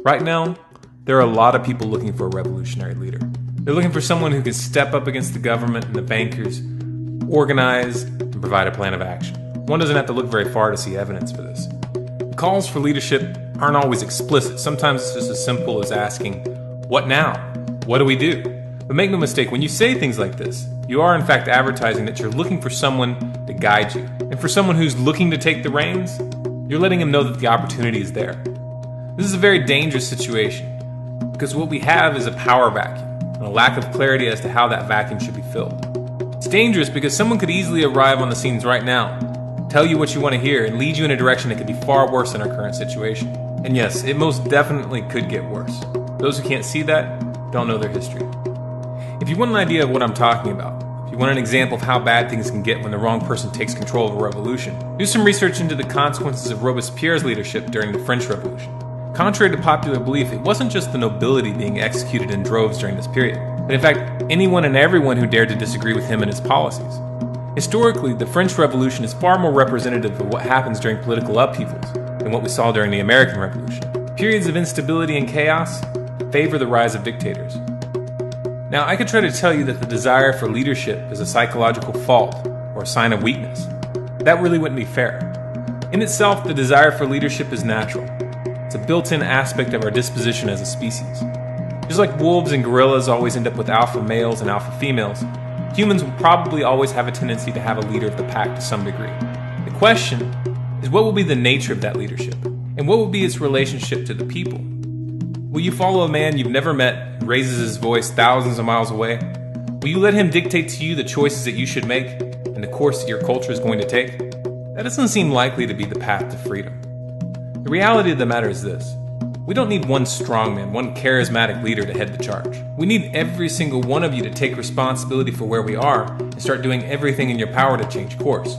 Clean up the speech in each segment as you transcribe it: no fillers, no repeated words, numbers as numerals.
Right now, there are a lot of people looking for a revolutionary leader. They're looking for someone who can step up against the government and the bankers, organize, and provide a plan of action. One doesn't have to look very far to see evidence for this. The calls for leadership aren't always explicit. Sometimes it's just as simple as asking, "What now? What do we do?" But make no mistake, when you say things like this, you are in fact advertising that you're looking for someone to guide you. And for someone who's looking to take the reins, you're letting him know that the opportunity is there. This is a very dangerous situation, because what we have is a power vacuum and a lack of clarity as to how that vacuum should be filled. It's dangerous because someone could easily arrive on the scenes right now, tell you what you want to hear, and lead you in a direction that could be far worse than our current situation. And yes, it most definitely could get worse. Those who can't see that don't know their history. If you want an idea of what I'm talking about, if you want an example of how bad things can get when the wrong person takes control of a revolution, do some research into the consequences of Robespierre's leadership during the French Revolution. Contrary to popular belief, it wasn't just the nobility being executed in droves during this period, but in fact, anyone and everyone who dared to disagree with him and his policies. Historically, the French Revolution is far more representative of what happens during political upheavals than what we saw during the American Revolution. Periods of instability and chaos favor the rise of dictators. Now, I could try to tell you that the desire for leadership is a psychological fault or a sign of weakness. That really wouldn't be fair. In itself, the desire for leadership is natural. It's a built-in aspect of our disposition as a species. Just like wolves and gorillas always end up with alpha males and alpha females, humans will probably always have a tendency to have a leader of the pack to some degree. The question is, what will be the nature of that leadership? And what will be its relationship to the people? Will you follow a man you've never met who raises his voice thousands of miles away? Will you let him dictate to you the choices that you should make and the course that your culture is going to take? That doesn't seem likely to be the path to freedom. The reality of the matter is this. We don't need one strongman, one charismatic leader to head the charge. We need every single one of you to take responsibility for where we are and start doing everything in your power to change course.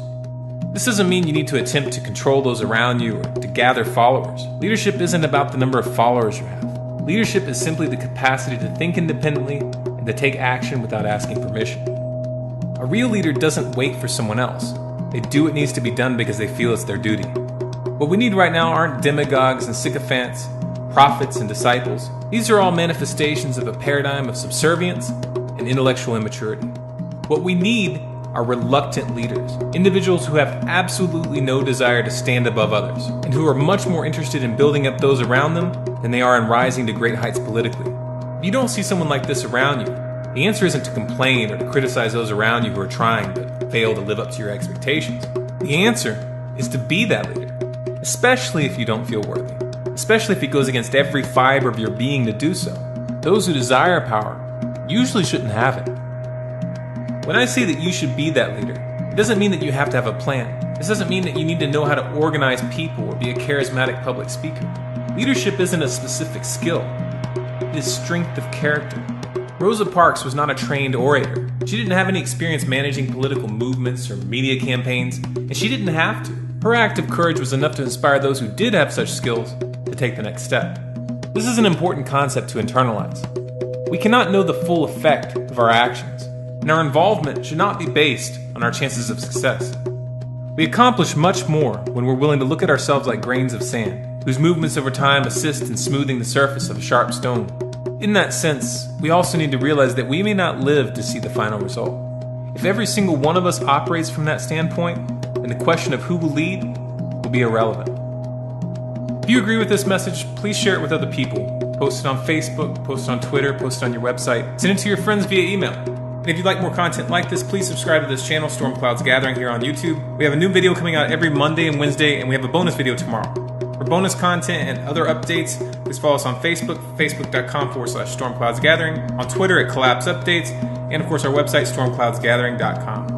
This doesn't mean you need to attempt to control those around you or to gather followers. Leadership isn't about the number of followers you have. Leadership is simply the capacity to think independently and to take action without asking permission. A real leader doesn't wait for someone else. They do what needs to be done because they feel it's their duty. What we need right now aren't demagogues and sycophants, prophets and disciples. These are all manifestations of a paradigm of subservience and intellectual immaturity. What we need are reluctant leaders, individuals who have absolutely no desire to stand above others, and who are much more interested in building up those around them than they are in rising to great heights politically. If you don't see someone like this around you, the answer isn't to complain or to criticize those around you who are trying but fail to live up to your expectations. The answer is to be that leader, especially if you don't feel worthy, especially if it goes against every fiber of your being to do so. Those who desire power usually shouldn't have it. When I say that you should be that leader, it doesn't mean that you have to have a plan. This doesn't mean that you need to know how to organize people or be a charismatic public speaker. Leadership isn't a specific skill. It is strength of character. Rosa Parks was not a trained orator. She didn't have any experience managing political movements or media campaigns, and she didn't have to. Her act of courage was enough to inspire those who did have such skills to take the next step. This is an important concept to internalize. We cannot know the full effect of our actions, and our involvement should not be based on our chances of success. We accomplish much more when we're willing to look at ourselves like grains of sand, whose movements over time assist in smoothing the surface of a sharp stone. In that sense, we also need to realize that we may not live to see the final result. If every single one of us operates from that standpoint, then the question of who will lead will be irrelevant. If you agree with this message, please share it with other people. Post it on Facebook, post it on Twitter, post it on your website. Send it to your friends via email. And if you'd like more content like this, please subscribe to this channel, Storm Clouds Gathering, here on YouTube. We have a new video coming out every Monday and Wednesday, and we have a bonus video tomorrow. For bonus content and other updates, please follow us on Facebook, facebook.com/stormcloudsgathering, on Twitter at Collapse Updates, and of course our website, stormcloudsgathering.com.